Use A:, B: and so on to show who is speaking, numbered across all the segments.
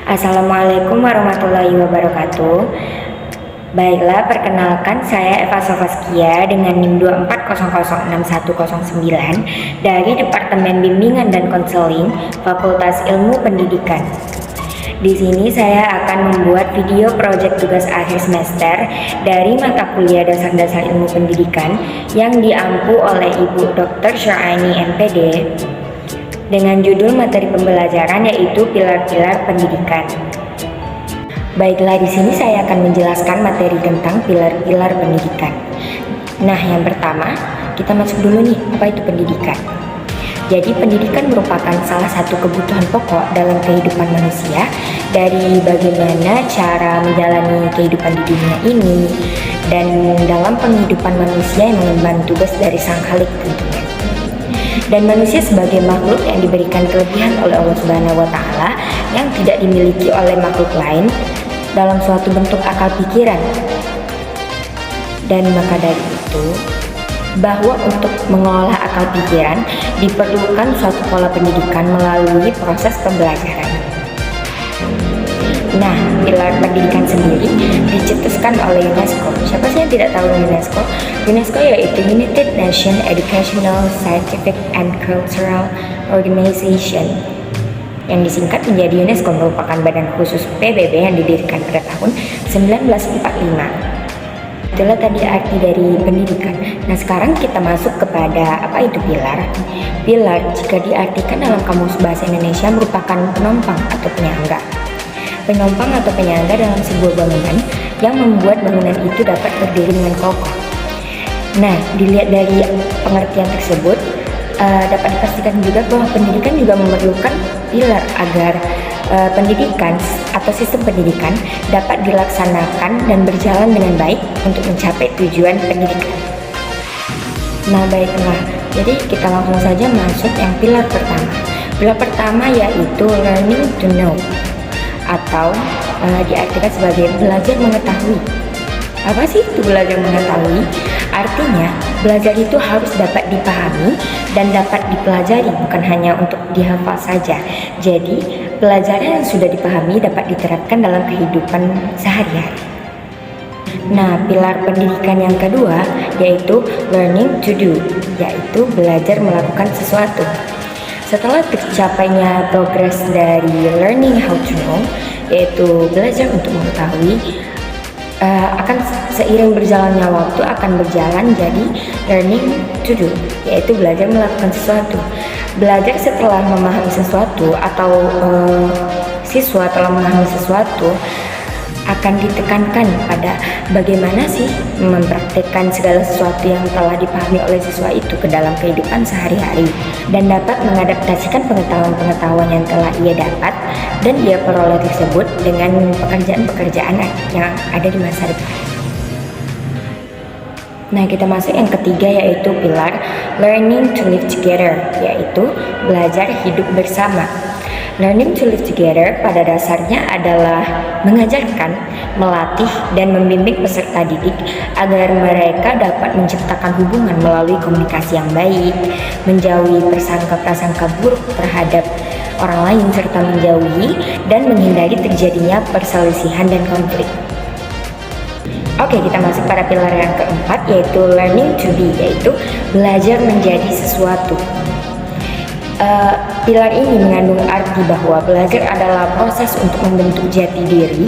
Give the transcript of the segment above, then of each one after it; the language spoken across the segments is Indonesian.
A: Assalamualaikum warahmatullahi wabarakatuh. Baiklah, perkenalkan saya Eva Sofaskia dengan NIM 240061009 dari Departemen Bimbingan dan Konseling Fakultas Ilmu Pendidikan. Di sini saya akan membuat video proyek tugas akhir semester dari mata kuliah Dasar-Dasar Ilmu Pendidikan yang diampu oleh Ibu Dr. Syar'aini MPD dengan judul materi pembelajaran yaitu pilar-pilar pendidikan. Baiklah, di sini saya akan menjelaskan materi tentang pilar-pilar pendidikan. Nah, yang pertama, kita masuk dulu nih, apa itu pendidikan? Jadi, pendidikan merupakan salah satu kebutuhan pokok dalam kehidupan manusia, dari bagaimana cara menjalani kehidupan di dunia ini, dan dalam penghidupan manusia yang mengemban tugas dari Sang Khalik tentunya. Dan manusia sebagai makhluk yang diberikan kelebihan oleh Allah Subhanahu wa Ta'ala yang tidak dimiliki oleh makhluk lain dalam suatu bentuk akal pikiran. Dan maka dari itu, bahwa untuk mengolah akal pikiran diperlukan suatu pola pendidikan melalui proses pembelajaran. Nah, pilar pendidikan sendiri dicetuskan oleh UNESCO. Siapa sih yang tidak tahu UNESCO? UNESCO yaitu United Nations Educational, Scientific, and Cultural Organization, yang disingkat menjadi UNESCO, merupakan badan khusus PBB yang didirikan pada tahun 1945. Itulah tadi arti dari pendidikan. Nah, sekarang kita masuk kepada apa itu pilar. Pilar jika diartikan dalam Kamus Bahasa Indonesia merupakan penopang atau penyangga. Penopang atau penyangga dalam sebuah bangunan yang membuat bangunan itu dapat berdiri dengan kokoh. Nah, dilihat dari pengertian tersebut, dapat dipastikan juga bahwa pendidikan juga memerlukan pilar agar pendidikan atau sistem pendidikan dapat dilaksanakan dan berjalan dengan baik untuk mencapai tujuan pendidikan. Nah, baiklah, jadi kita langsung saja masuk yang pilar pertama. Pilar pertama yaitu learning to know, atau diartikan sebagai belajar mengetahui. Apa sih itu belajar mengetahui? Artinya, belajar itu harus dapat dipahami dan dapat dipelajari, bukan hanya untuk dihafal saja. Jadi, pelajaran yang sudah dipahami dapat diterapkan dalam kehidupan sehari-hari. Nah, pilar pendidikan yang kedua yaitu learning to do, yaitu belajar melakukan sesuatu. Setelah tercapainya progres dari learning how to know, yaitu belajar untuk mengetahui, akan seiring berjalannya waktu akan berjalan jadi learning to do, yaitu belajar melakukan sesuatu. Belajar setelah memahami sesuatu atau siswa telah memahami sesuatu akan ditekankan pada bagaimana sih mempraktikkan segala sesuatu yang telah dipahami oleh siswa itu ke dalam kehidupan sehari-hari, dan dapat mengadaptasikan pengetahuan-pengetahuan yang telah ia dapat dan ia peroleh tersebut dengan pekerjaan-pekerjaan yang ada di masa depan. Nah, kita masuk yang ketiga yaitu pilar learning to live together, yaitu belajar hidup bersama. Learning to live together pada dasarnya adalah mengajarkan, melatih, dan membimbing peserta didik agar mereka dapat menciptakan hubungan melalui komunikasi yang baik, menjauhi prasangka-prasangka buruk terhadap orang lain, serta menjauhi dan menghindari terjadinya perselisihan dan konflik. Oke, kita masuk pada pilar yang keempat yaitu learning to be, yaitu belajar menjadi sesuatu. Pilar ini mengandung arti bahwa belajar adalah proses untuk membentuk jati diri.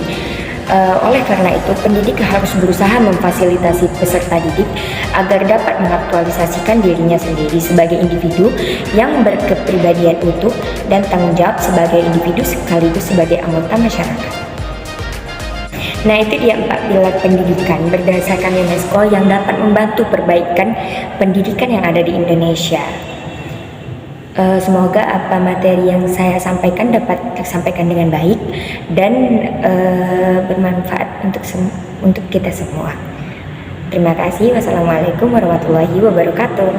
A: Oleh karena itu, pendidik harus berusaha memfasilitasi peserta didik agar dapat mengaktualisasikan dirinya sendiri sebagai individu yang berkepribadian utuh dan tanggung jawab sebagai individu sekaligus sebagai anggota masyarakat. Nah, itu dia 4 pilar pendidikan berdasarkan UNESCO yang dapat membantu perbaikan pendidikan yang ada di Indonesia. Semoga apa materi yang saya sampaikan dapat tersampaikan dengan baik dan bermanfaat untuk kita semua. Terima kasih. Wassalamualaikum warahmatullahi wabarakatuh.